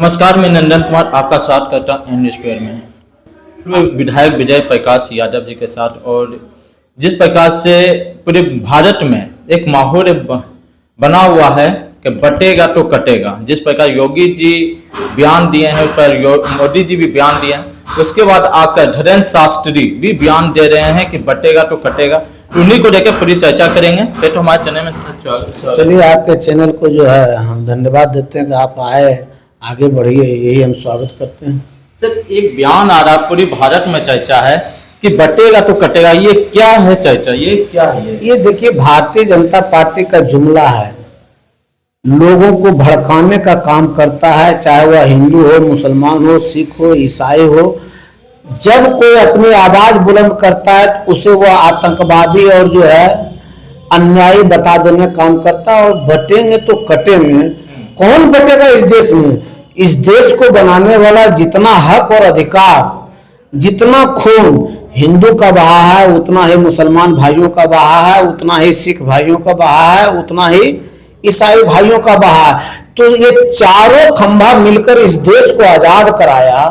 नमस्कार, मैं नंदन कुमार आपका स्वागत करता हूं एन स्क्वायर में। विधायक विजय प्रकाश यादव जी के साथ, और जिस प्रकार से पूरे भारत में एक माहौल बना हुआ है कि बटेगा तो कटेगा, जिस प्रकार योगी जी बयान दिए हैं, उस पर मोदी जी भी बयान दिए हैं, उसके बाद आकर धीरेन्द्र शास्त्री भी बयान दे रहे हैं कि बटेगा तो कटेगा। तो उन्हीं को लेकर पूरी चर्चा करेंगे। फिर तो हमारे चैनल में चलिए, आपके चैनल को जो है हम धन्यवाद देते हैं कि आप आए, आगे बढ़िए, यही हम स्वागत करते हैं। सर, एक बयान आ रहा, पूरी भारत में चर्चा है कि बटेगा तो कटेगा, ये क्या है चर्चा, ये क्या है? ये देखिए, भारतीय जनता पार्टी का जुमला है, लोगों को भड़काने का काम करता है, चाहे वह हिंदू हो, मुसलमान हो, सिख हो, ईसाई हो। जब कोई अपनी आवाज बुलंद करता है तो उसे वह आतंकवादी और जो है अन्यायी बता देने का काम करता है। और बटेंगे तो कटेंगे, कौन बटेगा इस देश में? इस देश को बनाने वाला जितना हक और अधिकार, जितना खून हिंदू का बहा है, उतना ही मुसलमान भाइयों का बहा है, उतना ही सिख भाइयों का बहा है, उतना ही ईसाई भाइयों का बहा है। तो ये चारों खंभा मिलकर इस देश को आजाद कराया,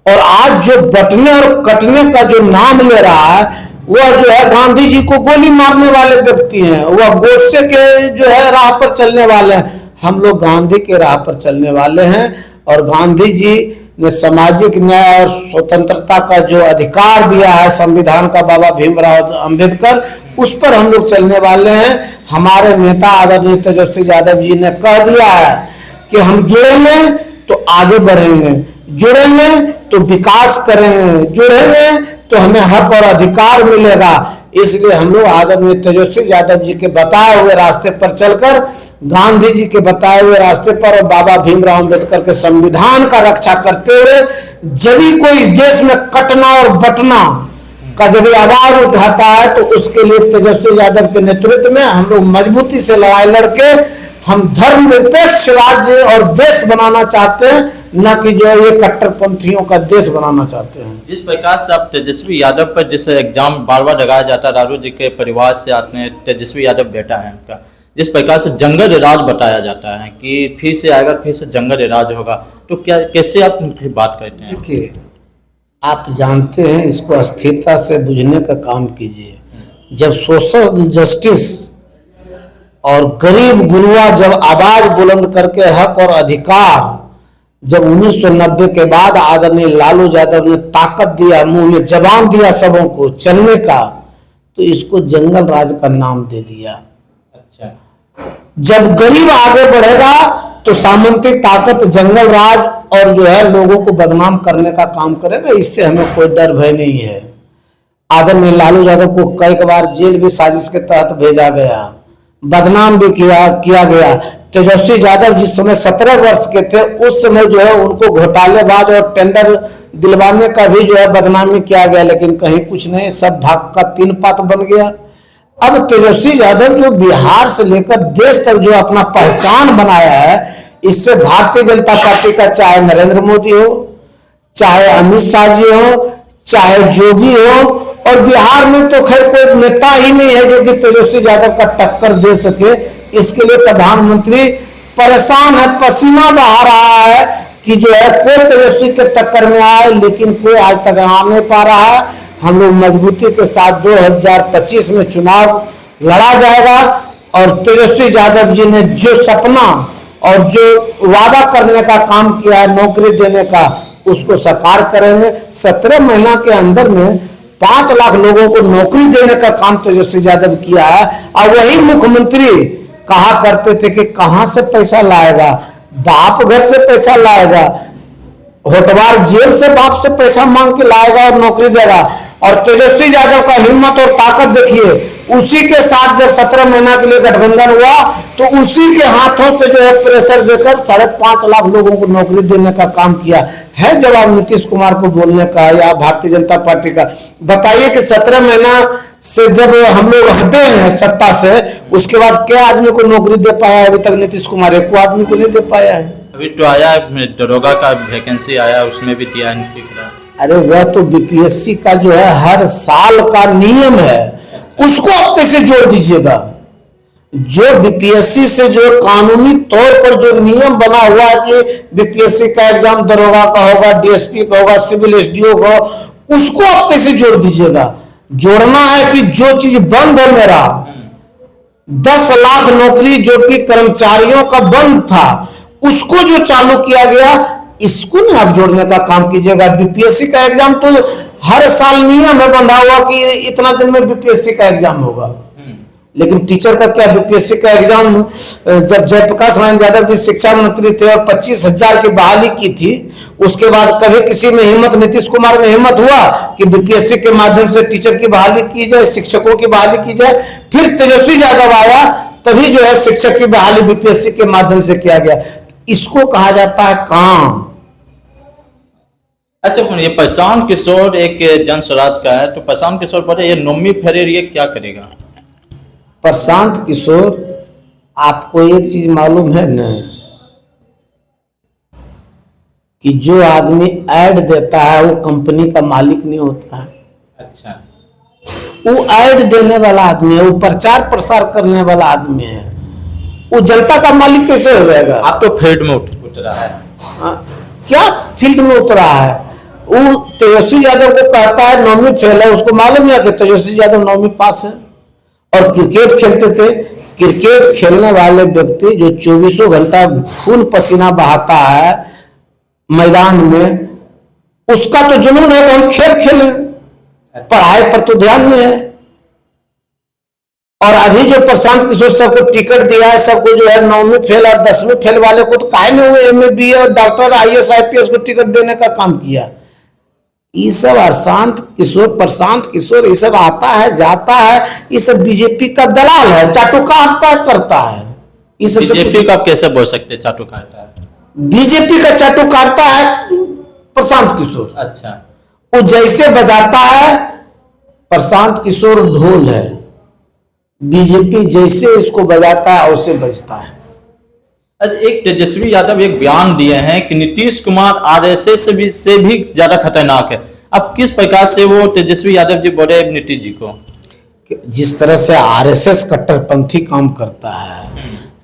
और आज जो बटने और कटने का जो नाम ले रहा है, वह जो है गांधी जी को गोली मारने वाले व्यक्ति हैं, वह गोडसे के जो है राह पर चलने वाले हैं। हम लोग गांधी के राह पर चलने वाले हैं, और गांधी जी ने सामाजिक न्याय और स्वतंत्रता का जो अधिकार दिया है संविधान का, बाबा भीमराव अंबेडकर, उस पर हम लोग चलने वाले हैं। हमारे नेता आदरणीय तेजस्वी यादव जी ने कह दिया है कि हम जुड़ेंगे तो आगे बढ़ेंगे, जुड़ेंगे तो विकास करेंगे, जुड़ेंगे तो हमें हक और अधिकार मिलेगा। इसलिए हम लोग आदरणीय तेजस्वी यादव जी के बताए हुए रास्ते पर चलकर, गांधी जी के बताए हुए रास्ते पर और बाबा भीमराव अंबेडकर के संविधान का रक्षा करते हुए, यदि कोई इस देश में कटना और बटना का यदि आवाज उठाता है तो उसके लिए तेजस्वी यादव के नेतृत्व में हम लोग मजबूती से लड़ाई लड़के हम धर्मनिरपेक्ष राज्य और देश बनाना चाहते हैं, न कि जो ये कट्टरपंथियों का देश बनाना चाहते हैं। जिस प्रकार से आप तेजस्वी यादव पर जिस एग्जाम बार बार लगाया जाता है, रारू जी के परिवार से आते हैं, तेजस्वी यादव बेटा है उनका, जिस प्रकार से जंगल राज बताया जाता है कि फिर से आएगा, फिर से जंगल राज होगा, तो क्या कैसे आप उनकी बात करते हैं? देखिए, आप जानते हैं, इसको स्थिरता से बुझने का काम कीजिए। जब सोशल जस्टिस और गरीब गुरुआ जब आवाज बुलंद करके हक और अधिकार, जब 1990 के बाद आदरणीय लालू यादव ने ताकत दिया, मुंह में जबान दिया सबों को चलने का, तो इसको जंगल राज का नाम दे दिया। अच्छा, जब गरीब आगे बढ़ेगा तो सामंती ताकत जंगल राज और जो है लोगों को बदनाम करने का काम करेगा। इससे हमें कोई डर भय नहीं है। आदरणीय लालू यादव को कई बार जेल भी साजिश के तहत भेजा गया, बदनाम भी किया गया। तेजस्वी यादव जिस समय 17 वर्ष के थे, उस समय जो है उनको घोटालेबाज और टेंडर दिलवाने का भी जो है बदनामी किया गया, लेकिन कहीं कुछ नहीं, सब ढाक का 3 पात बन गया। अब तेजस्वी यादव जो बिहार से लेकर देश तक जो अपना पहचान बनाया है, इससे भारतीय जनता पार्टी का, चाहे नरेंद्र मोदी हो, चाहे अमित शाह जी हो, चाहे जोगी हो, और बिहार में तो खैर कोई नेता ही नहीं है जो कि तेजस्वी यादव का टक्कर दे सके। इसके लिए प्रधानमंत्री परेशान है, पसीना बहा रहा है कि जो है कोई तेजस्वी के टक्कर में आए, लेकिन कोई आज तक आ नहीं पा रहा है। हम लोग मजबूती के साथ 2025 में चुनाव लड़ा जाएगा, और तेजस्वी यादव जी ने जो सपना और जो वादा करने का काम किया है नौकरी देने का, उसको साकार करेंगे। 17 महीना के अंदर में 5 लाख लोगों को नौकरी देने का काम तेजस्वी यादव किया है। और वही मुख्यमंत्री कहा करते थे कि कहां से पैसा लाएगा, बाप घर से पैसा लाएगा, होटवार जेल से बाप से पैसा मांग के लाएगा और नौकरी देगा। और तेजस्वी यादव का हिम्मत और ताकत देखिए, उसी के साथ जब 17 महीना के लिए गठबंधन हुआ तो उसी के हाथों से जो है प्रेशर देकर 5.5 लाख लोगों को नौकरी देने का काम किया है। जवाब नीतीश कुमार को बोलने का या भारतीय जनता पार्टी का बताइए कि 17 महीना से जब हम लोग हटे हैं सत्ता से, उसके बाद क्या आदमी को नौकरी दे पाया है? अभी तक नीतीश कुमार एक को आदमी को नहीं दे पाया है। अभी तो आया दरोगा का वैकेंसी आया, उसमें भी दिया नहीं। अरे वह तो बीपीएससी का जो है हर साल का नियम है, उसको आप कैसे जोड़ दीजिएगा? जो बीपीएससी से जो कानूनी तौर पर जो नियम बना हुआ है कि बीपीएससी का एग्जाम दरोगा का होगा, डीएसपी का होगा, सिविल एसडीओ का, उसको आप कैसे जोड़ दीजिएगा? जोड़ना है कि जो चीज बंद है मेरा 10 लाख नौकरी जो कि कर्मचारियों का बंद था, उसको जो चालू किया गया, इसको नहीं आप जोड़ने का काम कीजिएगा। बीपीएससी का एग्जाम तो हर साल नियम है बंधा हुआ कि इतना दिन में बीपीएससी का एग्जाम होगा, लेकिन टीचर का क्या? बीपीएससी का एग्जाम जब जयप्रकाश नारायण यादव जी शिक्षा मंत्री थे और 25,000 की बहाली की थी, उसके बाद कभी किसी में हिम्मत, नीतीश कुमार में हिम्मत हुआ कि बीपीएससी के माध्यम से टीचर की बहाली की जाए, शिक्षकों की बहाली की जाए? फिर तेजस्वी यादव आया, तभी जो है शिक्षक की बहाली बीपीएससी के माध्यम से किया गया। इसको कहा जाता है काम। अच्छा, ये प्रशांत किशोर एक जन स्वराज का है, तो प्रशांत किशोर पर ये नोमी फेरेर ये क्या करेगा? प्रशांत किशोर, आपको एक चीज मालूम है न कि जो आदमी ऐड देता है वो कंपनी का मालिक नहीं होता है। अच्छा, वो ऐड देने वाला आदमी है, वो प्रचार प्रसार करने वाला आदमी है, वो जनता का मालिक कैसे हो जाएगा? आप तो फील्ड में उठ रहा है। क्या फील्ड में उतरा है? वो तेजस्वी यादव को कहता है नौवीं फेल है, उसको मालूम है कि तेजस्वी यादव 9वीं पास है और क्रिकेट खेलते थे। क्रिकेट खेलने वाले व्यक्ति जो 24 घंटा खून पसीना बहाता है मैदान में, उसका तो जुनून है कि हम खेल खेलें, पढ़ाई पर तो ध्यान में है। और अभी जो प्रशांत किशोर सबको टिकट दिया है, सबको जो है 9वीं फेल और 10वीं फेल वाले को तो काहे में वो एमए बीए और डॉक्टर आईएएस आईपीएस को टिकट देने का काम किया? ये सब प्रशांत किशोर ये सब आता है जाता है, ये सब बीजेपी का दलाल है, चाटुकारिता करता है। ये सब बीजेपी का आप कैसे बोल सकते हैं चाटुकारिता है? बीजेपी का चाटुकारिता है प्रशांत किशोर। अच्छा, वो जैसे बजाता है, प्रशांत किशोर ढोल है, बीजेपी जैसे इसको बजाता है वैसे बजता है। एक तेजस्वी यादव एक बयान दिए हैं कि नीतीश कुमार आरएसएस से भी ज्यादा खतरनाक है। अब किस प्रकार से वो तेजस्वी यादव जी बोले नीतीश जी को? जिस तरह से आरएसएस कट्टरपंथी काम करता है,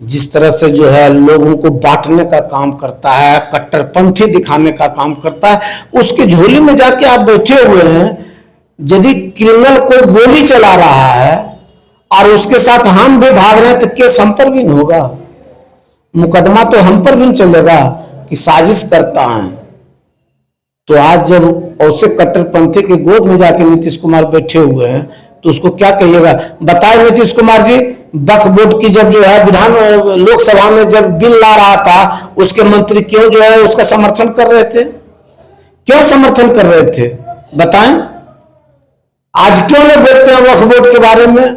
जिस तरह से जो है लोगों को बांटने का काम करता है, कट्टरपंथी दिखाने का काम करता है, उसकी झोली में जाके आप बैठे हुए हैं। यदि क्रिमिनल कोई गोली चला रहा है और उसके साथ हम भी भाग रहे हैं तो केस हम पर भी नहीं होगा, मुकदमा तो हम पर भी नहीं चलेगा कि साजिश करता है। तो आज जब ऐसे कट्टरपंथी के गोद में जाके नीतीश कुमार बैठे हुए हैं तो उसको क्या कहिएगा? बताए नीतीश कुमार जी, वक्फ बोर्ड की जब जो है लोकसभा में जब बिल ला रहा था, उसके मंत्री क्यों जो है उसका समर्थन कर रहे थे? क्यों समर्थन कर रहे थे बताएं? आज क्यों नहीं बोलते हैं वक्फ बोर्ड के बारे में,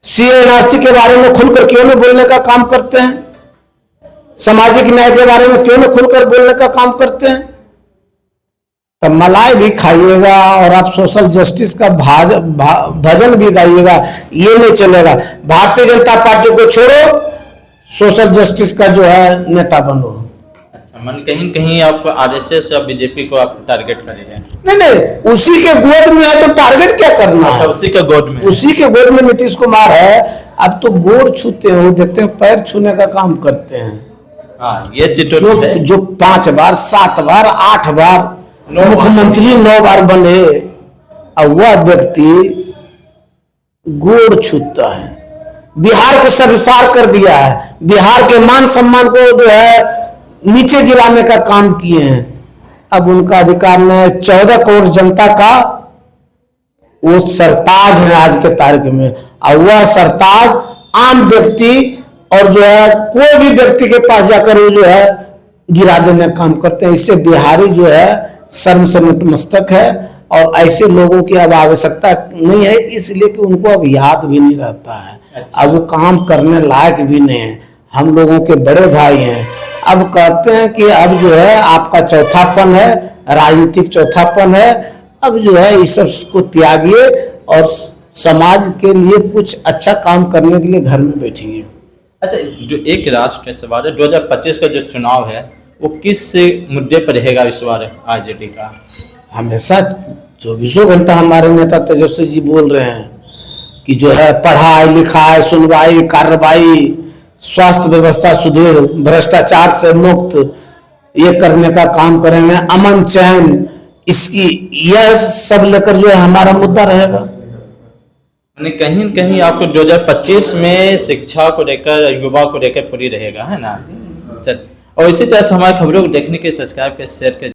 सीएनआरसी के बारे में खुलकर क्यों नहीं बोलने का काम करते हैं? सामाजिक न्याय के बारे में क्यों न खुलकर बोलने का काम करते हैं? तब मलाई भी खाइएगा और आप सोशल जस्टिस का भजन भी गाइएगा, ये नहीं चलेगा। भारतीय जनता पार्टी को छोड़ो, सोशल जस्टिस का जो है नेता बनो। अच्छा, मन कहीं कहीं आप आरएसएस या बीजेपी को आप टारगेट करेंगे? नहीं, उसी के गोद में है तो टारगेट क्या करना है? उसी के गोद में, उसी के गोद में नीतीश कुमार है। अब तो गोड़ छूते हैं, वो देखते हैं पैर छूने का काम करते हैं। हाँ, ये जो 5 बार 7 बार 8 बार मुख्यमंत्री 9 बार बने, और वह व्यक्ति गोड़ छूता है। बिहार को सर्वसार कर दिया है, बिहार के मान सम्मान को जो है नीचे गिराने का काम किए हैं। अब उनका अधिकार में 14 करोड़ जनता का वो सरताज है आज के तारीख में, और वह सरताज आम व्यक्ति और जो है कोई भी व्यक्ति के पास जाकर वो जो है गिरा देने का काम करते हैं। इससे बिहारी जो है शर्म से नतमस्तक है, और ऐसे लोगों की अब आवश्यकता नहीं है, इसलिए कि उनको अब याद भी नहीं रहता है। अब वो काम करने लायक भी नहीं है। हम लोगों के बड़े भाई हैं, अब कहते हैं कि अब जो है आपका चौथापन है, राजनीतिक चौथापन है, अब जो है इस सब को त्यागिए और समाज के लिए कुछ अच्छा काम करने के लिए घर में बैठिए। अच्छा, जो एक राष्ट्र सवाल है, 2025 का जो चुनाव है वो किस मुद्दे पर रहेगा इस बार आरजेडी का? हमेशा 24 घंटा हमारे नेता तेजस्वी जी बोल रहे हैं कि जो है पढ़ाई लिखाई सुनवाई कार्रवाई स्वास्थ्य व्यवस्था सुदृढ़ भ्रष्टाचार से मुक्त ये करने का काम करेंगे, अमन चैन इसकी यह सब लेकर जो है हमारा मुद्दा रहेगा। यानी कहीं न कहीं आपको 2025 में शिक्षा को लेकर युवा को लेकर पूरी रहेगा, है ना। चल, और इसी तरह से हमारी खबरों को देखने के सब्सक्राइब के शेयर के